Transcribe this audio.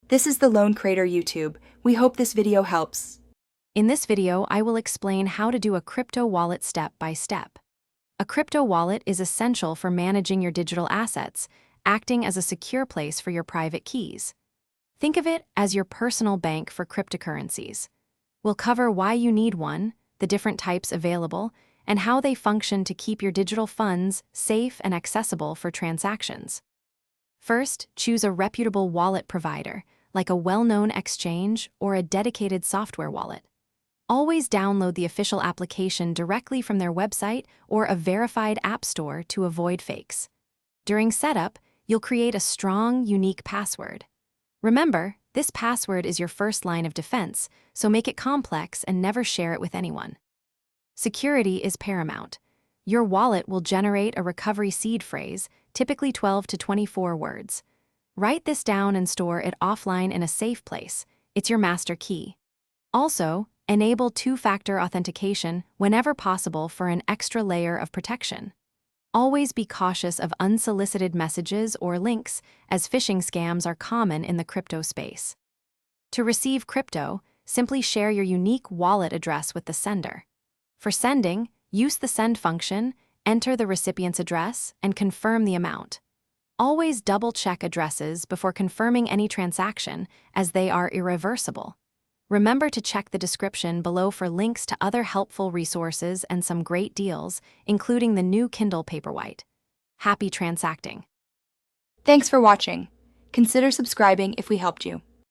This is the Lone Creator YouTube. We hope this video helps. In this video, I will explain how to do a crypto wallet step by step. A crypto wallet is essential for managing your digital assets, acting as a secure place for your private keys. Think of it as your personal bank for cryptocurrencies. We'll cover why you need one, the different types available, and how they function to keep your digital funds safe and accessible for transactions. First, choose a reputable wallet provider, like a well-known exchange or a dedicated software wallet. Always download the official application directly from their website or a verified app store to avoid fakes. During setup, you'll create a strong, unique password. Remember, this password is your first line of defense, so make it complex and never share it with anyone. Security is paramount. Your wallet will generate a recovery seed phrase, typically 12 to 24 words. Write this down and store it offline in a safe place. It's your master key. Also, enable two-factor authentication whenever possible for an extra layer of protection. Always be cautious of unsolicited messages or links, as phishing scams are common in the crypto space. To receive crypto, simply share your unique wallet address with the sender. For sending, use the send function, enter the recipient's address, and confirm the amount. Always double-check addresses before confirming any transaction, as they are irreversible. Remember to check the description below for links to other helpful resources and some great deals, including the new Kindle Paperwhite. Happy transacting! Thanks for watching. Consider subscribing if we helped you.